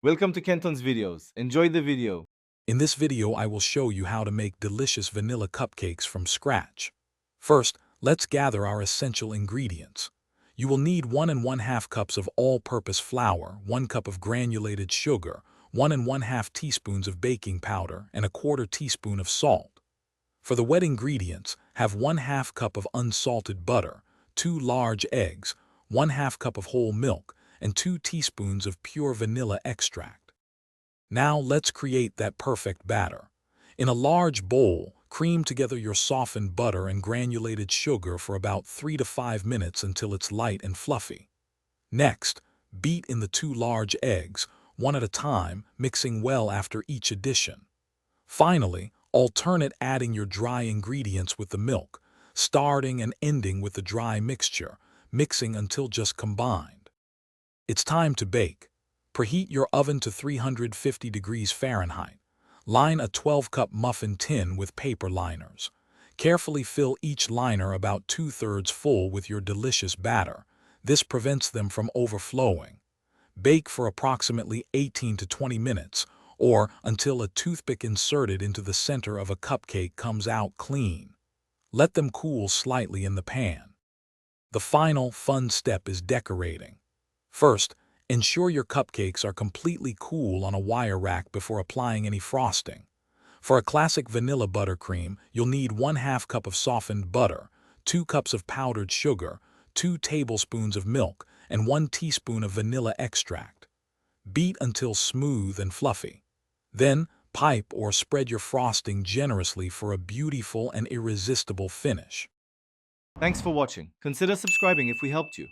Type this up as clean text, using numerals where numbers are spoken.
Welcome to Kenton's videos. Enjoy the video. In this video, I will show you how to make delicious vanilla cupcakes from scratch. First, let's gather our essential ingredients. You will need 1½ cups of all-purpose flour, 1 cup of granulated sugar, 1½ teaspoons of baking powder, and 1/4 teaspoon of salt. For the wet ingredients, have 1/2 cup of unsalted butter, 2 large eggs, 1/2 cup of whole milk, and 2 teaspoons of pure vanilla extract. Now let's create that perfect batter. In a large bowl, cream together your softened butter and granulated sugar for about 3 to 5 minutes until it's light and fluffy. Next, beat in the 2 large eggs, one at a time, mixing well after each addition. Finally, alternate adding your dry ingredients with the milk, starting and ending with the dry mixture, mixing until just combined. It's time to bake. Preheat your oven to 350 degrees Fahrenheit. Line a 12-cup muffin tin with paper liners. Carefully fill each liner about 2/3 full with your delicious batter. This prevents them from overflowing. Bake for approximately 18 to 20 minutes, or until a toothpick inserted into the center of a cupcake comes out clean. Let them cool slightly in the pan. The final fun step is decorating. First, ensure your cupcakes are completely cool on a wire rack before applying any frosting. For a classic vanilla buttercream, you'll need 1/2 cup of softened butter, 2 cups of powdered sugar, 2 tablespoons of milk, and 1 teaspoon of vanilla extract. Beat until smooth and fluffy. Then, pipe or spread your frosting generously for a beautiful and irresistible finish. Thanks for watching. Consider subscribing if we helped you.